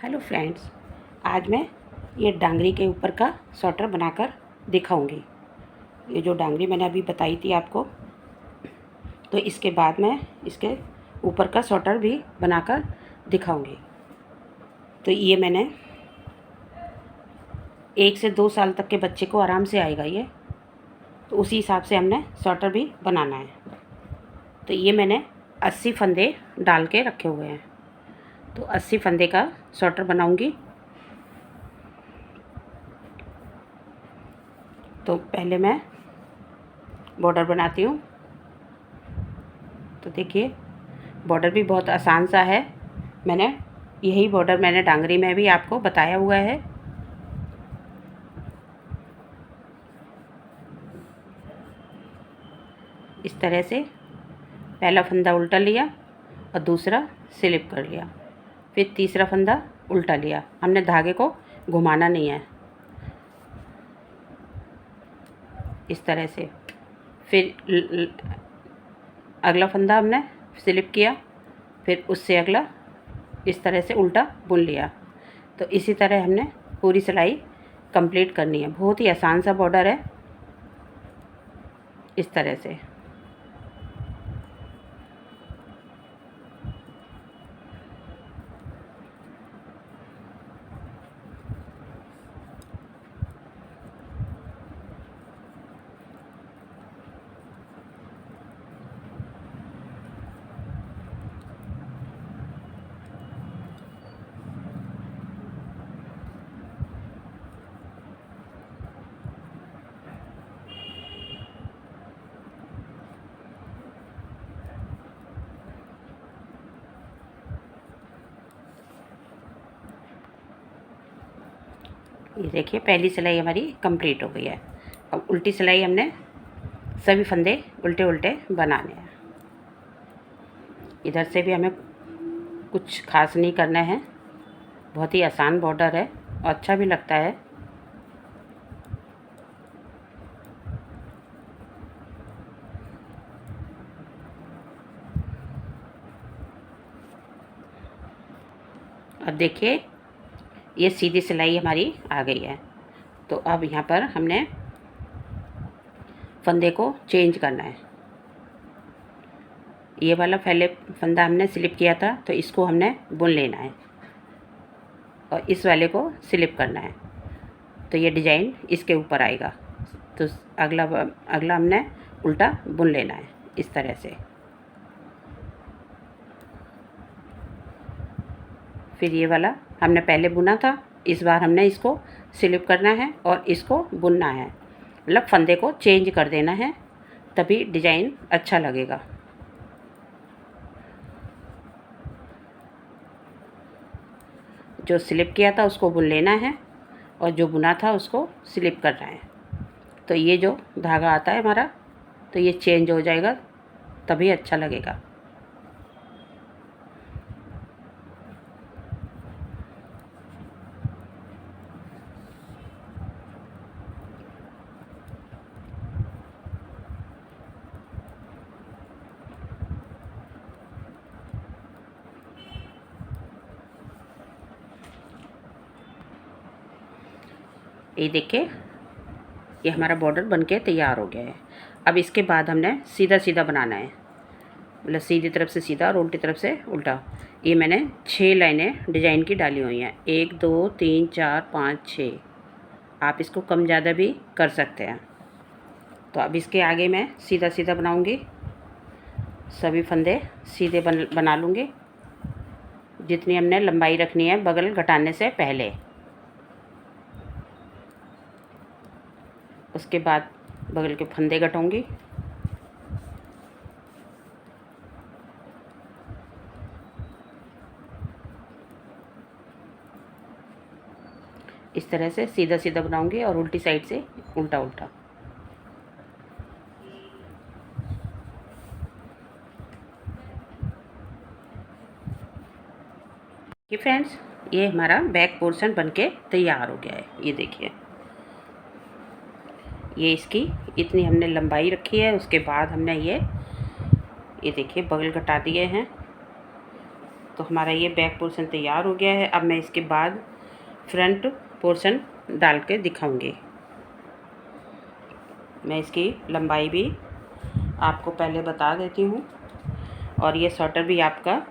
Hello friends, आज मैं ये डांगरी के ऊपर का स्वेटर बनाकर दिखाऊंगी। ये जो डांगरी मैंने अभी बताई थी आपको, तो इसके बाद मैं इसके ऊपर का स्वेटर भी बनाकर दिखाऊंगी। तो ये मैंने 1 से 2 साल तक के बच्चे को आराम से आएगा ये, तो उसी हिसाब से हमने स्वेटर भी बनाना है। तो ये मैंने 80 फंदे डाल के रखे हुए हैं, तो 80 फंदे का स्वेटर बनाऊंगी। तो पहले मैं बॉर्डर बनाती हूँ। तो देखिए, बॉर्डर भी बहुत आसान सा है। यही बॉर्डर मैंने डांगरी में भी आपको बताया हुआ है। इस तरह से पहला फंदा उल्टा लिया और दूसरा स्लिप कर लिया, फिर तीसरा फंदा उल्टा लिया। हमने धागे को घुमाना नहीं है, इस तरह से। फिर अगला फंदा हमने स्लिप किया, फिर उससे अगला इस तरह से उल्टा बुन लिया। तो इसी तरह हमने पूरी सिलाई कंप्लीट करनी है। बहुत ही आसान सा बॉर्डर है, इस तरह से। ये देखिए, पहली सिलाई हमारी कंप्लीट हो गई है। अब उल्टी सिलाई हमने सभी फंदे उल्टे उल्टे बनाने हैं। इधर से भी हमें कुछ खास नहीं करना है, बहुत ही आसान बॉर्डर है और अच्छा भी लगता है। अब देखिए, ये सीधी सिलाई हमारी आ गई है। तो अब यहाँ पर हमने फंदे को चेंज करना है। ये वाला पहले फंदा हमने स्लिप किया था, तो इसको हमने बुन लेना है और इस वाले को स्लिप करना है। तो ये डिजाइन इसके ऊपर आएगा। तो अगला हमने उल्टा बुन लेना है, इस तरह से। फिर ये वाला हमने पहले बुना था, इस बार हमने इसको स्लिप करना है और इसको बुनना है। मतलब फंदे को चेंज कर देना है, तभी डिजाइन अच्छा लगेगा। जो स्लिप किया था उसको बुन लेना है और जो बुना था उसको स्लिप करना है। तो ये जो धागा आता है हमारा, तो ये चेंज हो जाएगा, तभी अच्छा लगेगा। ये देखिए, ये हमारा बॉर्डर बनके तैयार हो गया है। अब इसके बाद हमने सीधा सीधा बनाना है, मतलब सीधी तरफ से सीधा और उल्टी तरफ से उल्टा। ये मैंने 6 लाइनें डिजाइन की डाली हुई हैं, 1 2 3 4 5 6। आप इसको कम ज़्यादा भी कर सकते हैं। तो अब इसके आगे मैं सीधा सीधा बनाऊंगी, सभी फंदे सीधे बना लूँगी, जितनी हमने लंबाई रखनी है बगल घटाने से पहले। उसके बाद बगल के फंदे घटाऊंगी। इस तरह से सीधा सीधा बनाऊंगी और उल्टी साइड से उल्टा उल्टा। ये फ्रेंड्स, ये हमारा बैक पोर्शन बनके तैयार हो गया है। ये देखिए, ये इसकी इतनी हमने लंबाई रखी है। उसके बाद हमने ये देखिए बगल घटा दिए हैं। तो हमारा ये बैक पोर्शन तैयार हो गया है। अब मैं इसके बाद फ्रंट पोर्शन डाल के दिखाऊंगी। मैं इसकी लंबाई भी आपको पहले बता देती हूँ। और ये स्वेटर भी आपका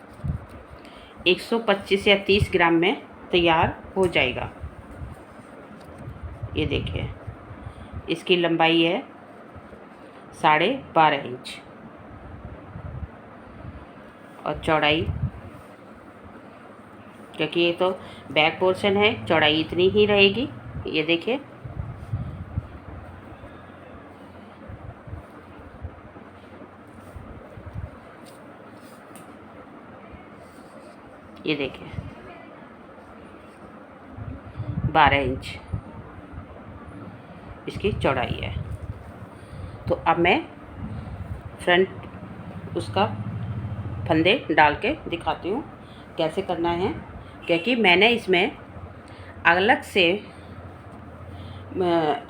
125 या 30 ग्राम में तैयार हो जाएगा। ये देखिए, इसकी लंबाई है 12.5 इंच और चौड़ाई, क्योंकि ये तो बैक पोर्शन है, चौड़ाई इतनी ही रहेगी। ये देखिए, ये देखिए 12 इंच इसकी चौड़ाई है। तो अब मैं फ्रंट उसका फंदे डाल के दिखाती हूँ कैसे करना है, क्योंकि मैंने इसमें अलग से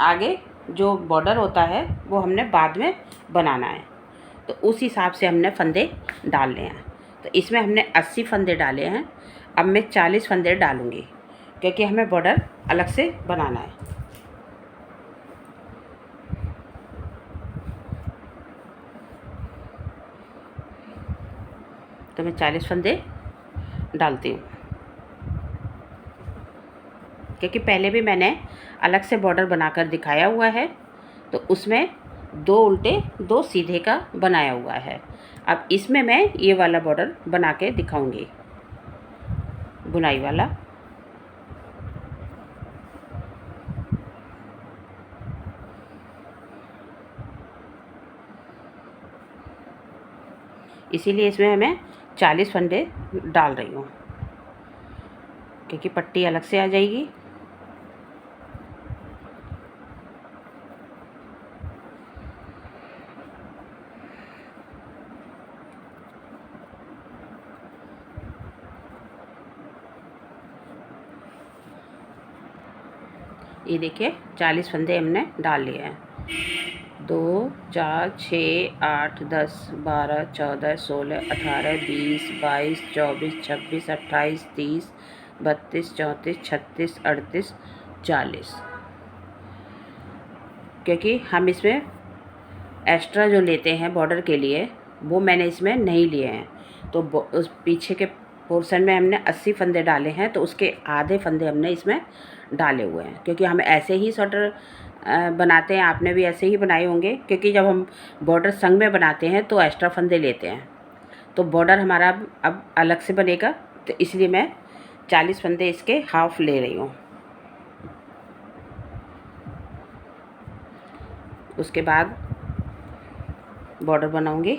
आगे जो बॉर्डर होता है वो हमने बाद में बनाना है, तो उस हिसाब से हमने फंदे डालने हैं। तो इसमें हमने 80 फंदे डाले हैं। अब मैं 40 फंदे डालूँगी, क्योंकि हमें बॉर्डर अलग से बनाना है। तो मैं 40 फंदे डालती हूँ, क्योंकि पहले भी मैंने अलग से बॉर्डर बनाकर दिखाया हुआ है, तो उसमें 2 उल्टे 2 सीधे का बनाया हुआ है। अब इसमें मैं ये वाला बॉर्डर बना के दिखाऊंगी, बुनाई वाला। इसीलिए इसमें मैं 40 फंदे डाल रही हूँ, क्योंकि पट्टी अलग से आ जाएगी। ये देखिए 40 फंदे हमने डाल लिए हैं। 2 4 6 8 10 12 14 16 18 20 22 24 26 28 30 32 34 36 38 40, क्योंकि हम इसमें एक्स्ट्रा जो लेते हैं बॉर्डर के लिए वो मैंने इसमें नहीं लिए हैं। तो उस पीछे के पोर्शन में हमने 80 फंदे डाले हैं, तो उसके आधे फंदे हमने इसमें डाले हुए हैं, क्योंकि हम ऐसे ही स्वेटर बनाते हैं। आपने भी ऐसे ही बनाए होंगे, क्योंकि जब हम बॉर्डर संग में बनाते हैं तो एक्स्ट्रा फंदे लेते हैं, तो बॉर्डर हमारा अब अलग से बनेगा। तो इसलिए मैं 40 फंदे इसके हाफ ले रही हूँ। उसके बाद बॉर्डर बनाऊंगी,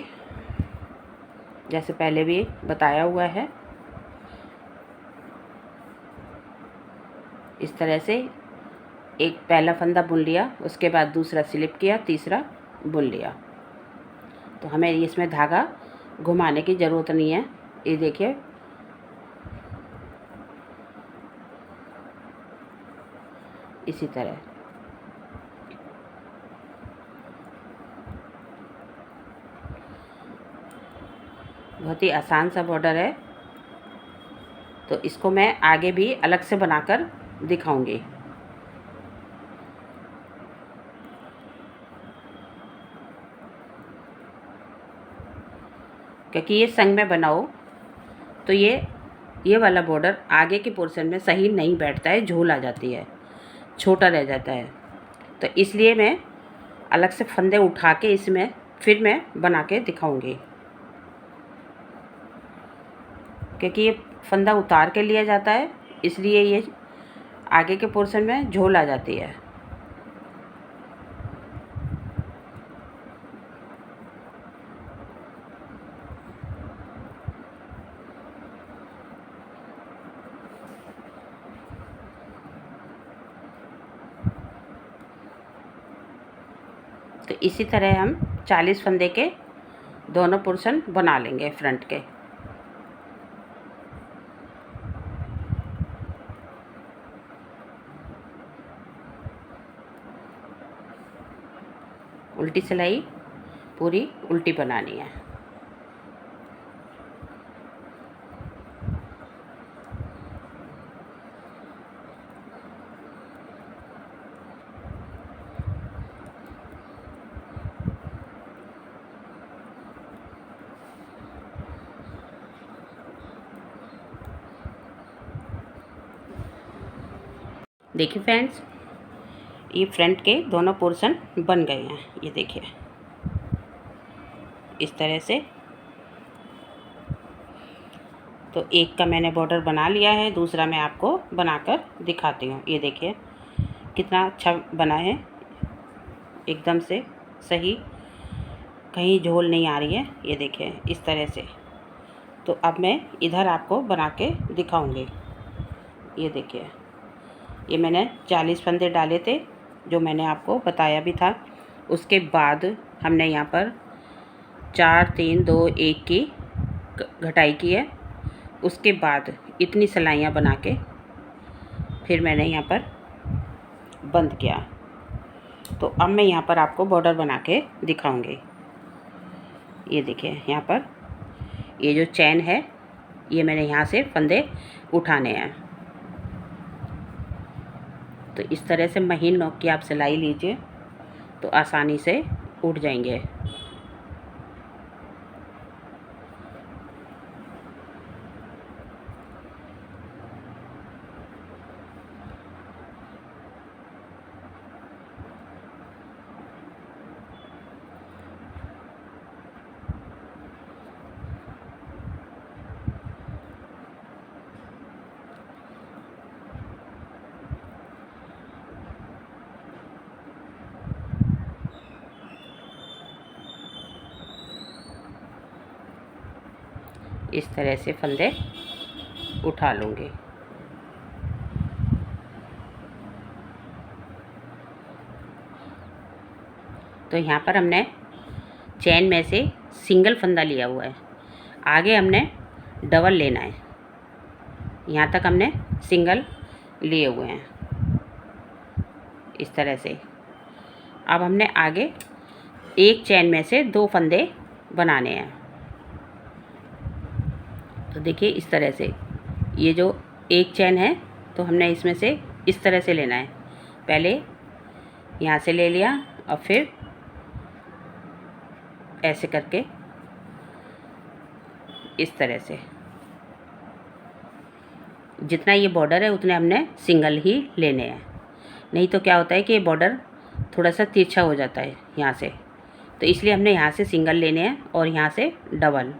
जैसे पहले भी बताया हुआ है। इस तरह से एक पहला फंदा बुन लिया, उसके बाद दूसरा स्लिप किया, तीसरा बुन लिया। तो हमें इसमें धागा घुमाने की ज़रूरत नहीं है। ये देखिए, इसी तरह बहुत ही आसान सा बॉर्डर है। तो इसको मैं आगे भी अलग से बनाकर दिखाऊंगी। क्योंकि ये संग में बनाओ तो ये वाला बॉर्डर आगे के पोर्शन में सही नहीं बैठता है, झोल आ जाती है, छोटा रह जाता है। तो इसलिए मैं अलग से फंदे उठा के इसमें फिर मैं बना के दिखाऊंगी, क्योंकि ये फंदा उतार के लिया जाता है, इसलिए ये आगे के पोर्शन में झोल आ जाती है। तो इसी तरह हम 40 फंदे के दोनों पोर्शन बना लेंगे फ्रंट के। उल्टी सिलाई पूरी उल्टी बनानी है। देखिए फ्रेंड्स, ये फ्रंट के दोनों पोर्शन बन गए हैं। ये देखिए इस तरह से। तो एक का मैंने बॉर्डर बना लिया है, दूसरा मैं आपको बनाकर दिखाती हूँ। ये देखिए कितना अच्छा बना है, एकदम से सही, कहीं झोल नहीं आ रही है। ये देखिए इस तरह से। तो अब मैं इधर आपको बना के दिखाऊंगी। ये देखिए, ये मैंने 40 फंदे डाले थे, जो मैंने आपको बताया भी था। उसके बाद हमने यहाँ पर 4 3 2 1 की घटाई की है। उसके बाद इतनी सिलाइयाँ बना के फिर मैंने यहाँ पर बंद किया। तो अब मैं यहाँ पर आपको बॉर्डर बना के दिखाऊंगी। ये देखिए यहाँ पर ये जो चैन है, ये मैंने यहाँ से फंदे उठाने हैं। तो इस तरह से महीन नोक की आप सिलाई लीजिए तो आसानी से उठ जाएंगे। इस तरह से फंदे उठा लूँगी। तो यहाँ पर हमने चैन में से सिंगल फंदा लिया हुआ है, आगे हमने डबल लेना है। यहाँ तक हमने सिंगल लिए हुए हैं इस तरह से। अब हमने आगे एक चैन में से 2 फंदे बनाने हैं। तो देखिए इस तरह से, ये जो एक चैन है तो हमने इसमें से इस तरह से लेना है। पहले यहाँ से ले लिया और फिर ऐसे करके इस तरह से। जितना ये बॉर्डर है उतने हमने सिंगल ही लेने हैं, नहीं तो क्या होता है कि ये बॉर्डर थोड़ा सा तिरछा हो जाता है यहाँ से। तो इसलिए हमने यहाँ से सिंगल लेने हैं और यहाँ से डबल।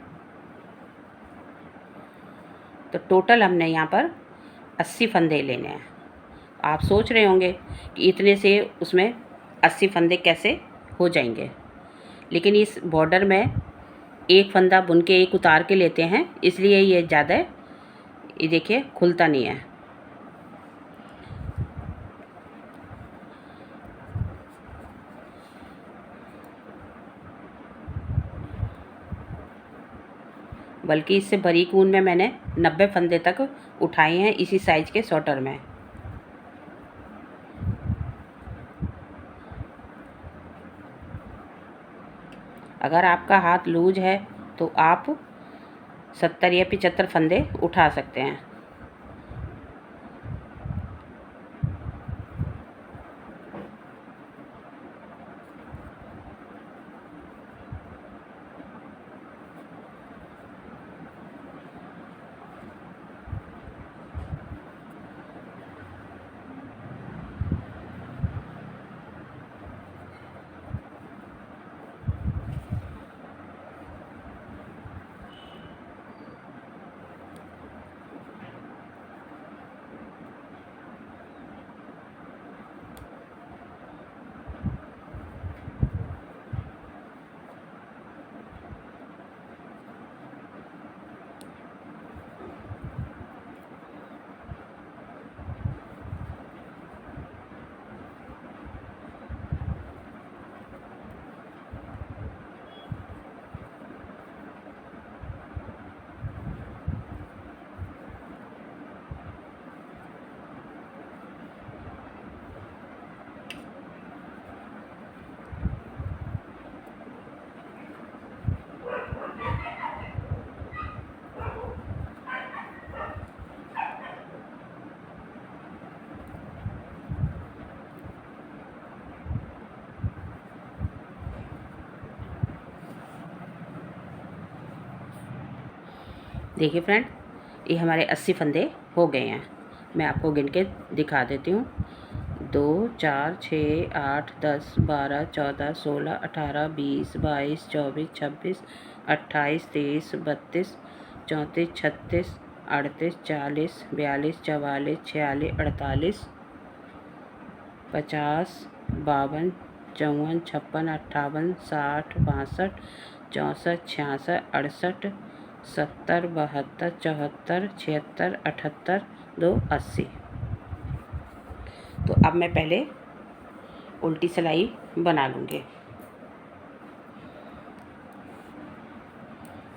तो टोटल हमने यहाँ पर 80 फंदे लेने हैं। आप सोच रहे होंगे कि इतने से उसमें 80 फंदे कैसे हो जाएंगे, लेकिन इस बॉर्डर में एक फंदा बुन के एक उतार के लेते हैं, इसलिए ये ज़्यादा, ये देखिए खुलता नहीं है। बल्कि इससे बारीक ऊन में मैंने 90 फंदे तक उठाए हैं इसी साइज के स्वेटर में। अगर आपका हाथ लूज है तो आप 70 या 75 फंदे उठा सकते हैं। देखिए फ्रेंड, ये हमारे 80 फंदे हो गए हैं। मैं आपको गिन के दिखा देती हूँ। 2 4 6 8 10 12 14 16 18 20 22 24 26 28 23 32 34 36 38 40 42 44 46 48 50 52 54 56 58 60 62 64 66 68 70 72 74 76 78 2 80। तो अब मैं पहले उल्टी सिलाई बना लूँगी,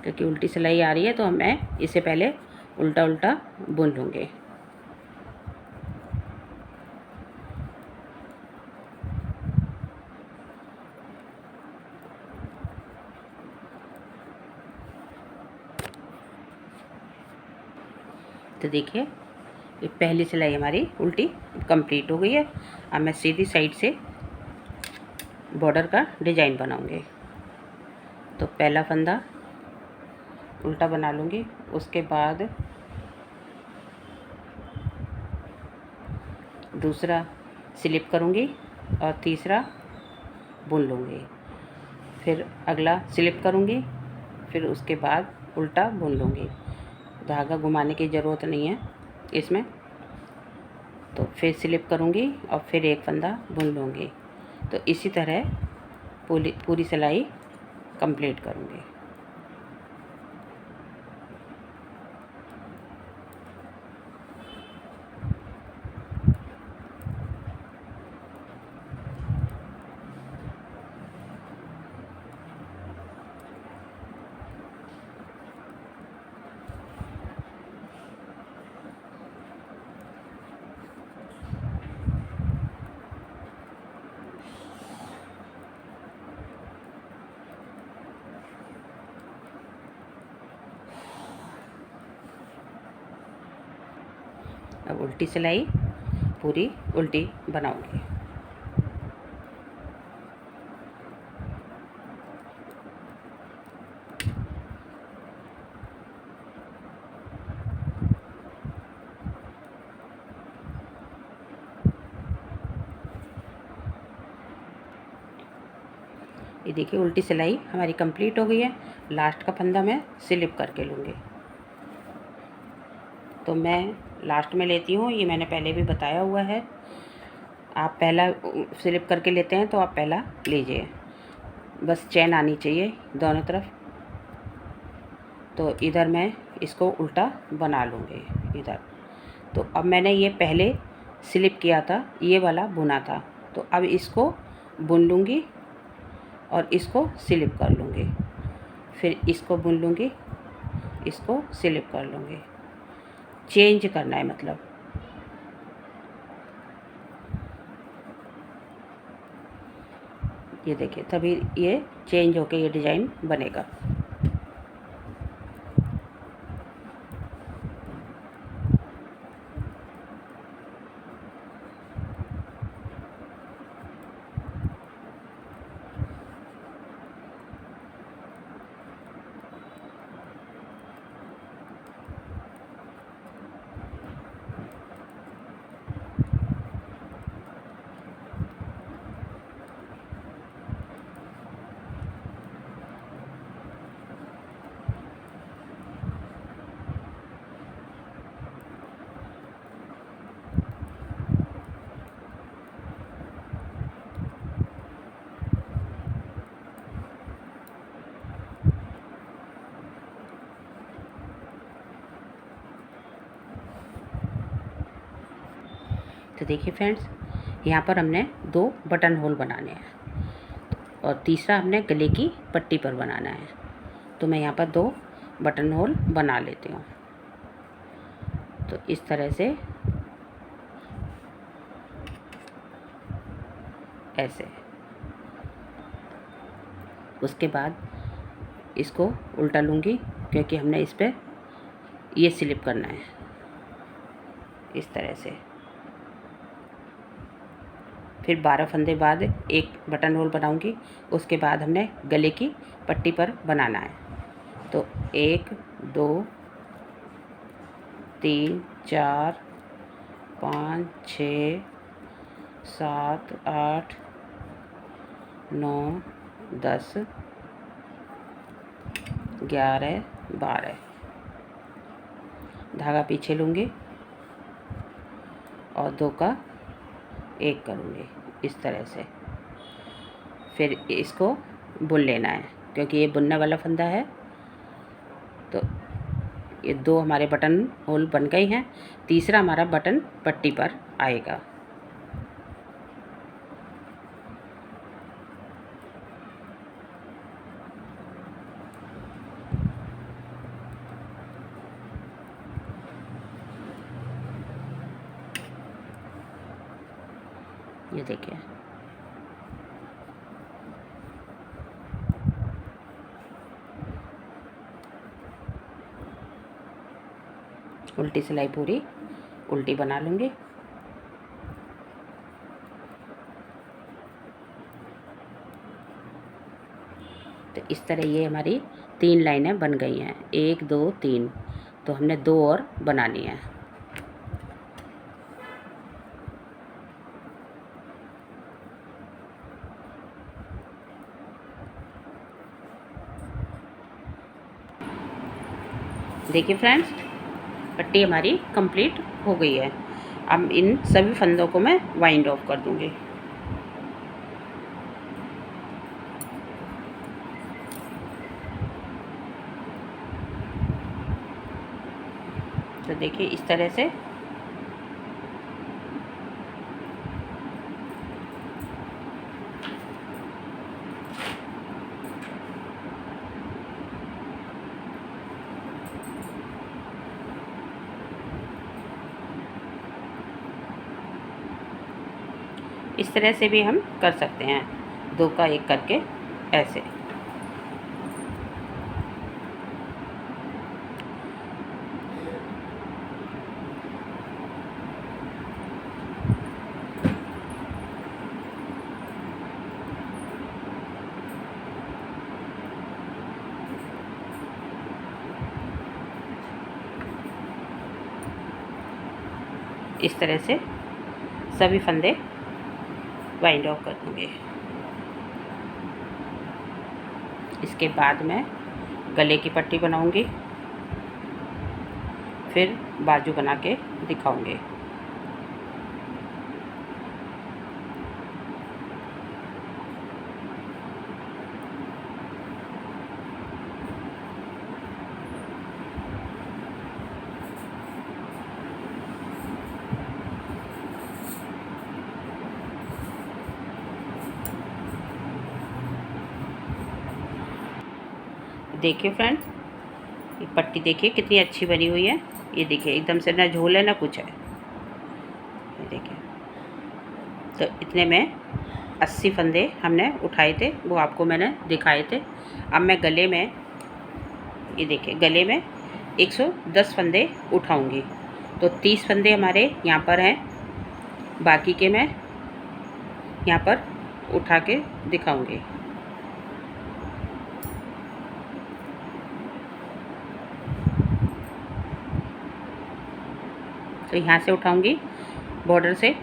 क्योंकि उल्टी सिलाई आ रही है तो मैं इसे पहले उल्टा उल्टा बुन लूँगी। तो देखिए ये पहली सिलाई हमारी उल्टी कंप्लीट हो गई है। अब मैं सीधी साइड से बॉर्डर का डिजाइन बनाऊंगी। तो पहला फंदा उल्टा बना लूँगी, उसके बाद दूसरा स्लिप करूँगी और तीसरा बुन लूँगी, फिर अगला स्लिप करूँगी, फिर उसके बाद उल्टा बुन लूँगी। धागा घुमाने की ज़रूरत नहीं है इसमें। तो फिर स्लिप करूँगी और फिर एक फंदा बुन लूँगी। तो इसी तरह पूरी सिलाई कंप्लीट करूँगी। अब उल्टी सिलाई पूरी उल्टी बनाऊंगी। ये देखिए उल्टी सिलाई हमारी कंप्लीट हो गई है। लास्ट का फंदा मैं स्लिप करके लूँगी। तो मैं लास्ट में लेती हूँ, ये मैंने पहले भी बताया हुआ है। आप पहला स्लिप करके लेते हैं तो आप पहला लीजिए, बस चैन आनी चाहिए दोनों तरफ। तो इधर मैं इसको उल्टा बना लूँगी इधर। तो अब मैंने ये पहले स्लिप किया था, ये वाला बुना था, तो अब इसको बुन लूँगी और इसको स्लिप कर लूँगी, फिर इसको बुन लूँगी, इसको स्लिप कर लूँगी। चेंज करना है मतलब। ये देखिए तभी ये चेंज होके ये डिज़ाइन बनेगा। तो देखिए फ्रेंड्स, यहाँ पर हमने 2 बटन होल बनाने हैं और तीसरा हमने गले की पट्टी पर बनाना है। तो मैं यहाँ पर 2 बटन होल बना लेती हूँ। तो इस तरह से ऐसे। उसके बाद इसको उल्टा लूँगी, क्योंकि हमने इस पर ये स्लिप करना है इस तरह से। फिर 12 फंदे बाद एक बटन होल बनाऊंगी, उसके बाद हमने गले की पट्टी पर बनाना है। तो 1 2 3 4 5 6 7 8 9 10 11 12 धागा पीछे लूँगी और 2 का 1 करूँगी इस तरह से। फिर इसको बुन लेना है, क्योंकि ये बुनने वाला फंदा है। तो ये 2 हमारे बटन होल बन गए हैं। तीसरा हमारा बटन पट्टी पर आएगा। ये देखिए, उल्टी सिलाई पूरी उल्टी बना लूँगी। तो इस तरह ये हमारी 3 लाइनें बन गई हैं, 1 2 3। तो हमने 2 और बनानी है। देखिए फ्रेंड्स, पट्टी हमारी कंप्लीट हो गई है। अब इन सभी फंदों को मैं वाइंड ऑफ कर दूंगी। तो देखिए इस तरह से भी हम कर सकते हैं, 2 का 1 करके ऐसे। इस तरह से सभी फंदे वाइंड ऑफ कर दूँगी। इसके बाद मैं गले की पट्टी बनाऊँगी, फिर बाजू बना के दिखाऊँगी। देखिए फ्रेंड्स, ये पट्टी देखिए कितनी अच्छी बनी हुई है। ये देखिए एकदम से ना झोल है ना कुछ है। ये देखिए, तो इतने में 80 फंदे हमने उठाए थे, वो आपको मैंने दिखाए थे। अब मैं गले में, ये देखिए गले में 110 फंदे उठाऊंगी। तो 30 फंदे हमारे यहाँ पर हैं, बाकी के मैं यहाँ पर उठा के दिखाऊंगी। तो यहाँ से उठाऊंगी बॉर्डर से।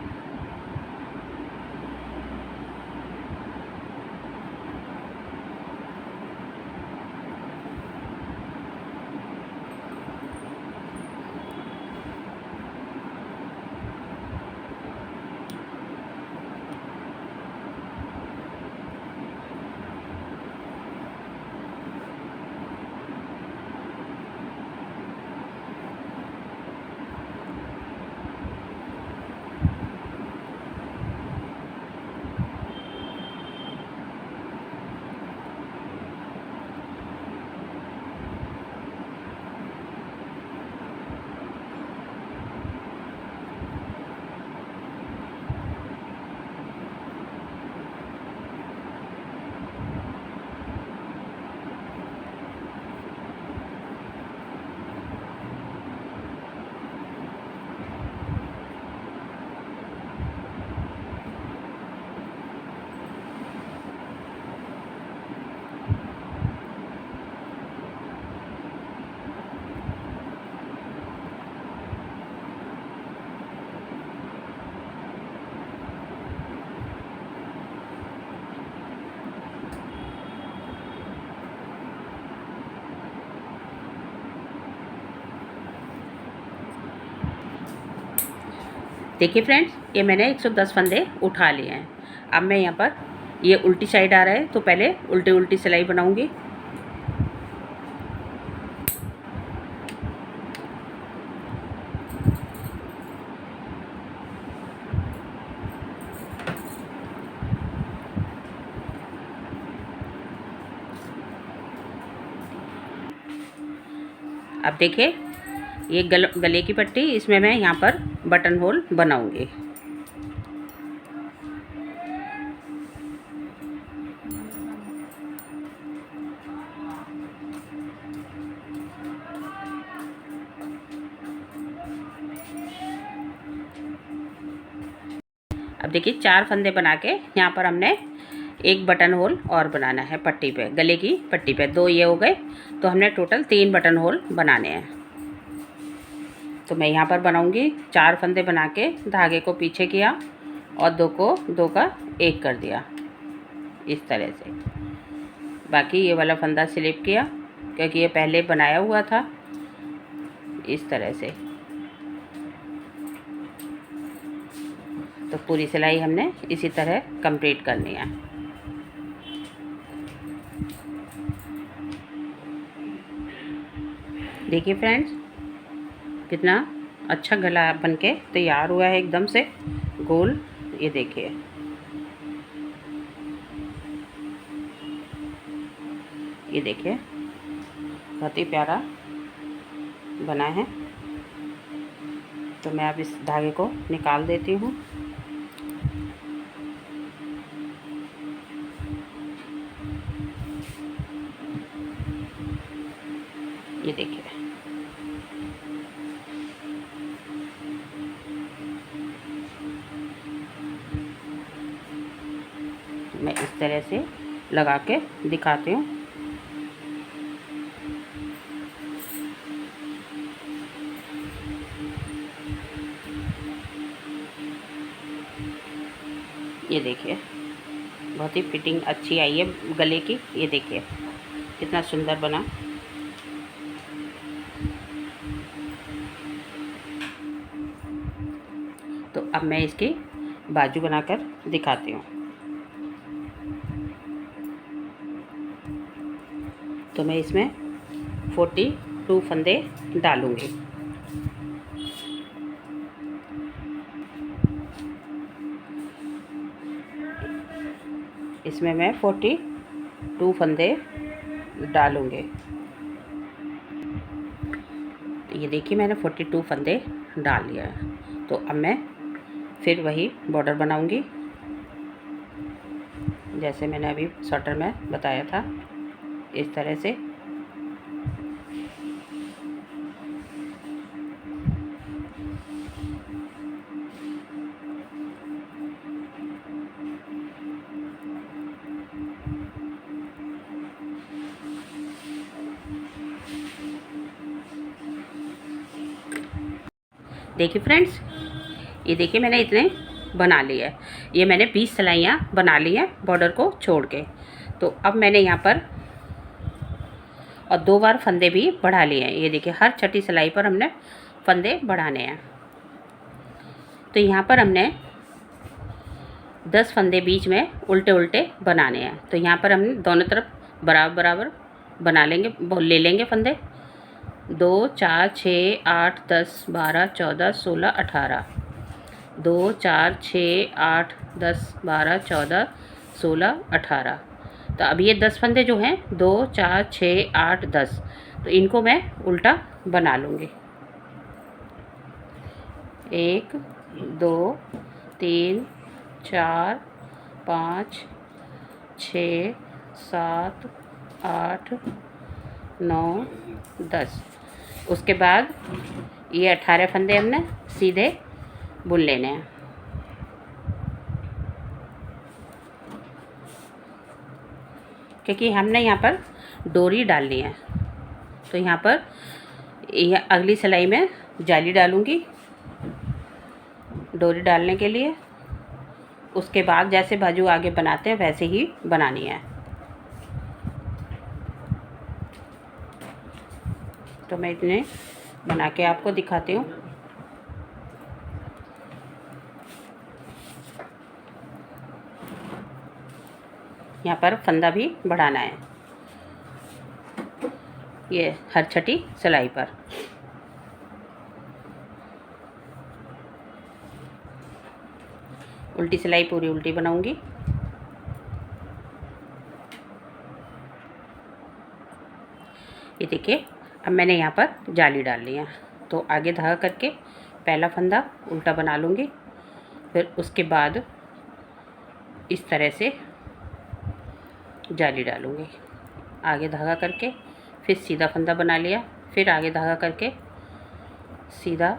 देखिए फ्रेंड्स, ये मैंने 110 फंदे उठा लिए हैं। अब मैं यहाँ पर, ये उल्टी साइड आ रहा है तो पहले उल्टी उल्टी सिलाई बनाऊंगी। अब देखिए, ये गले की पट्टी, इसमें मैं यहाँ पर बटन होल बनाऊंगी। अब देखिए, 4 फंदे बना के यहाँ पर हमने एक बटन होल और बनाना है पट्टी पे, गले की पट्टी पे। 2 ये हो गए, तो हमने टोटल 3 बटन होल बनाने हैं। तो मैं यहाँ पर बनाऊंगी। 4 फंदे बना के धागे को पीछे किया और 2 को 2 का 1 कर दिया इस तरह से। बाकी ये वाला फंदा स्लिप किया क्योंकि ये पहले बनाया हुआ था, इस तरह से। तो पूरी सिलाई हमने इसी तरह कंप्लीट करनी है। देखिए फ्रेंड्स, कितना अच्छा गला बनके तैयार हुआ है, एकदम से गोल। ये देखिए, ये देखिए, बहुत ही प्यारा बना है। तो मैं अब इस धागे को निकाल देती हूँ। ये देखिए, मैं इस तरह से लगा के दिखाती हूँ। ये देखिए, बहुत ही फिटिंग अच्छी आई है गले की। ये देखिए कितना सुंदर बना। तो अब मैं इसकी बाजू बनाकर दिखाती हूँ। तो मैं इसमें 42 फंदे डालूँगी। इसमें मैं 42 फंदे डालूँगी। ये देखिए, मैंने 42 फंदे डाल लिया है। तो अब मैं फिर वही बॉर्डर बनाऊँगी जैसे मैंने अभी स्वेटर में बताया था, इस तरह से। देखिए फ्रेंड्स, ये देखिए मैंने इतने बना लिए है। ये मैंने 20 सिलाइयाँ बना ली हैं बॉर्डर को छोड़ के। तो अब मैंने यहाँ पर और 2 बार फंदे भी बढ़ा लिए हैं। ये देखिए, हर छठी सिलाई पर हमने फंदे बढ़ाने हैं। तो यहाँ पर हमने 10 फंदे बीच में उल्टे उल्टे बनाने हैं। तो यहाँ पर हम दोनों तरफ बराबर बराबर बना लेंगे, ले लेंगे फंदे। 2 4 6 8 10 12 14 16 18। 2 4 6 8 10 12 14 16 18। तो अब ये 10 फंदे जो हैं, 2 4 6 8 10, तो इनको मैं उल्टा बना लूँगी। 1 2 3 4 5 6 7 8 9 10। उसके बाद ये 18 फंदे हमने सीधे बुन लेने हैं। क्योंकि हमने यहाँ पर डोरी डालनी है। तो यहाँ पर अगली सिलाई में जाली डालूँगी डोरी डालने के लिए। उसके बाद जैसे बाजू आगे बनाते हैं वैसे ही बनानी है। तो मैं इतने बना के आपको दिखाती हूँ। यहाँ पर फंदा भी बढ़ाना है, ये हर छठी सिलाई पर। उल्टी सिलाई पूरी उल्टी बनाऊंगी। ये देखिए, अब मैंने यहाँ पर जाली डाल लिया, तो आगे धागा करके पहला फंदा उल्टा बना लूँगी, फिर उसके बाद इस तरह से जाली डालूँगी, आगे धागा करके फिर सीधा फंदा बना लिया, फिर आगे धागा करके सीधा,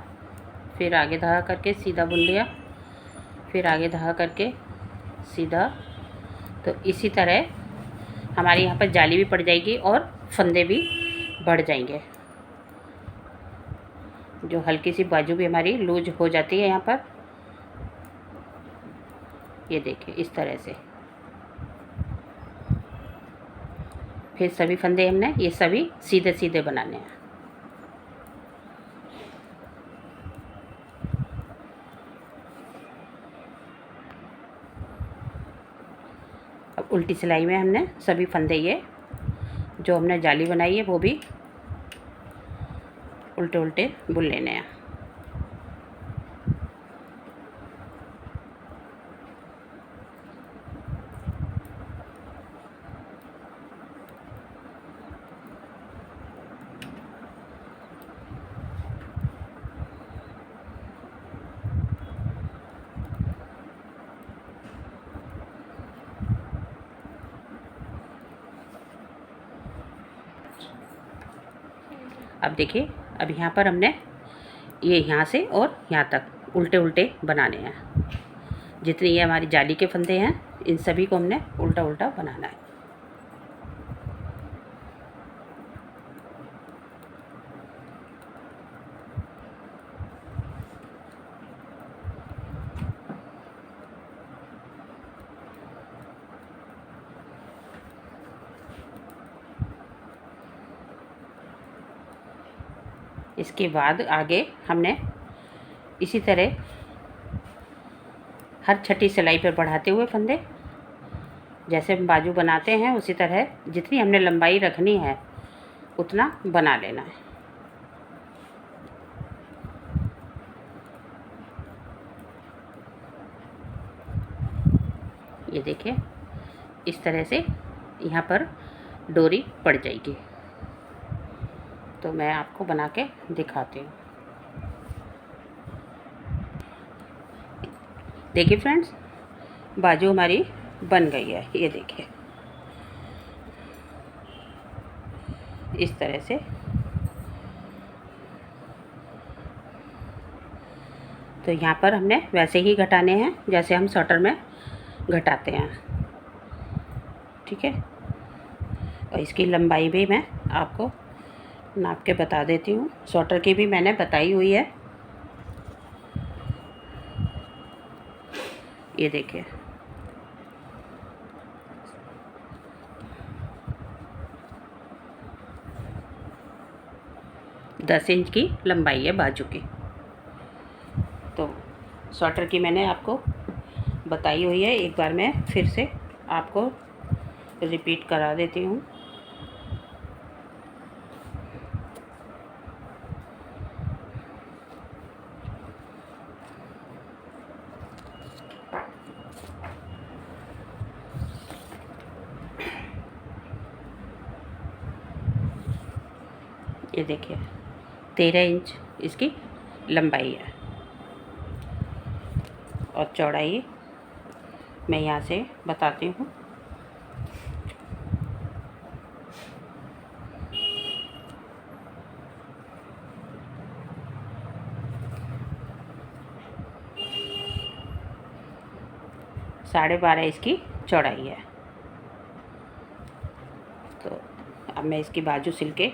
फिर आगे धागा करके सीधा बुन लिया, फिर आगे धागा करके सीधा। तो इसी तरह हमारे यहाँ पर जाली भी पड़ जाएगी और फंदे भी बढ़ जाएंगे। जो हल्की सी बाजू भी हमारी लूज हो जाती है यहाँ पर, ये देखिए इस तरह से। फिर सभी फंदे हमने ये सभी सीधे सीधे बनाने हैं। अब उल्टी सिलाई में हमने सभी फंदे ये जो हमने जाली बनाई है वो भी उल्टे उल्टे बुन लेने हैं। अब देखिए, अब यहाँ पर हमने ये यहाँ से और यहाँ तक उल्टे उल्टे बनाने हैं। जितने ये हमारी जाली के फंदे हैं इन सभी को हमने उल्टा उल्टा बनाना है। इसके बाद आगे हमने इसी तरह हर छठी सिलाई पर बढ़ाते हुए फंदे, जैसे हम बाजू बनाते हैं उसी तरह जितनी हमने लंबाई रखनी है उतना बना लेना है। ये देखिए, इस तरह से यहाँ पर डोरी पड़ जाएगी। तो मैं आपको बना के दिखाती हूँ। देखिए फ्रेंड्स, बाजू हमारी बन गई है, ये देखिए इस तरह से। तो यहाँ पर हमने वैसे ही घटाने हैं जैसे हम स्वेटर में घटाते हैं, ठीक है। और इसकी लंबाई भी मैं आपको नाप के बता देती हूँ, स्वेटर की भी मैंने बताई हुई है। ये देखिए, दस इंच की लंबाई है बाजू की। तो स्वेटर की मैंने आपको बताई हुई है, एक बार मैं फिर से आपको रिपीट करा देती हूँ। ये देखिए 13 इंच इसकी लंबाई है और चौड़ाई मैं यहाँ से बताती हूँ। साढ़े 12 इसकी चौड़ाई है। तो अब मैं इसकी बाजू सिल के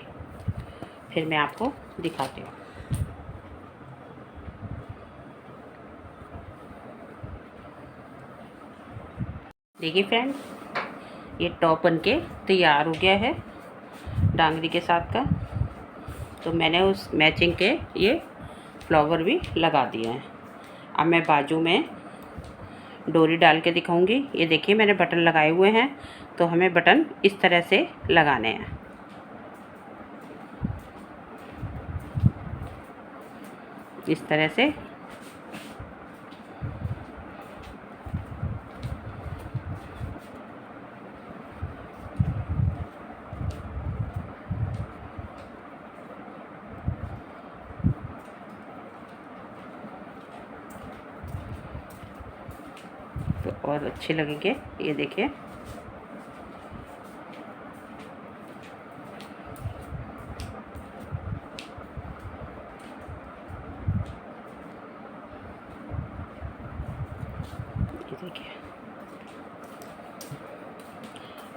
फिर मैं आपको दिखाती हूँ। देखिए फ्रेंड्स, ये टॉप बन के तैयार हो गया है डांगरी के साथ का। तो मैंने उस मैचिंग के ये फ्लावर भी लगा दिए हैं। अब मैं बाजू में डोरी डाल के दिखाऊंगी। ये देखिए मैंने बटन लगाए हुए हैं तो हमें बटन इस तरह से लगाने हैं। इस तरह से तो और अच्छे लगेंगे। ये देखिए, ये देखिए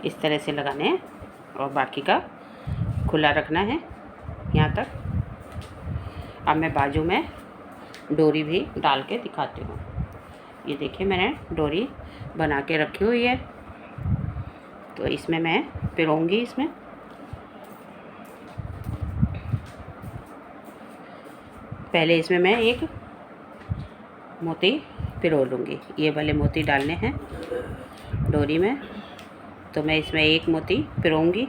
इस तरह से लगाने हैं और बाकी का खुला रखना है यहाँ तक। अब मैं बाजू में डोरी भी डाल के दिखाती हूँ। ये देखिए मैंने डोरी बना के रखी हुई है, तो इसमें मैं पिरोऊंगी। इसमें पहले इसमें मैं एक मोती पिरो लूँगी। ये वाले मोती डालने हैं डोरी में, तो मैं इसमें एक मोती पिरोऊंगी।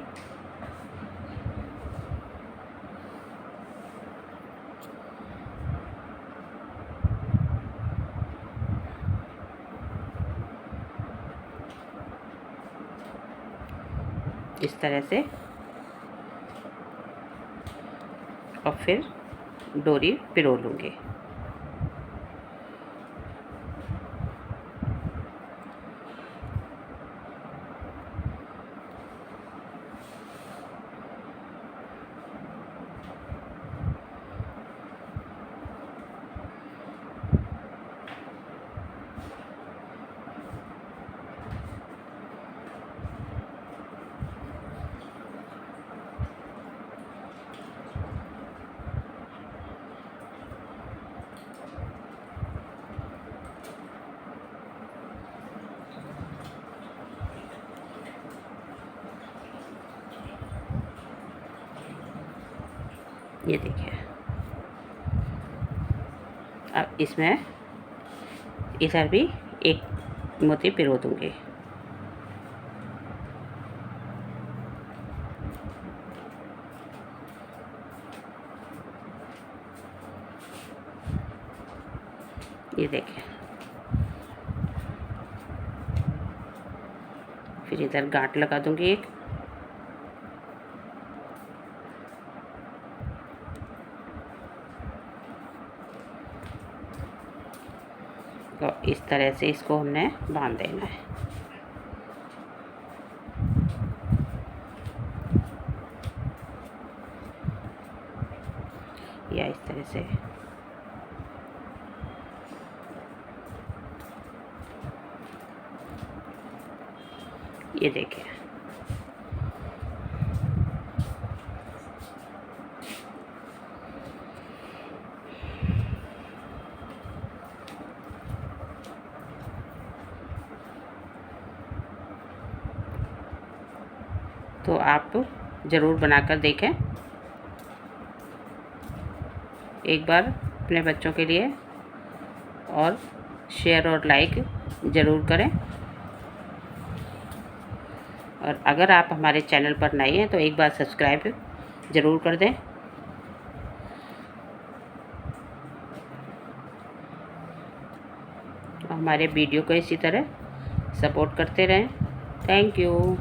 इस तरह से, और फिर डोरी पिरो लूँगी। ये देखिए, अब इसमें इधर भी एक मोती पिरो दूँगी। ये देखिए, फिर इधर गांठ लगा दूँगी एक। तो इस तरह से इसको हमने बांध देना है। या इस तरह से। ये देखिए, तो आप ज़रूर बनाकर देखें एक बार अपने बच्चों के लिए, और शेयर और लाइक ज़रूर करें। और अगर आप हमारे चैनल पर नए हैं तो एक बार सब्सक्राइब ज़रूर कर दें। हमारे वीडियो को इसी तरह सपोर्ट करते रहें। Thank you.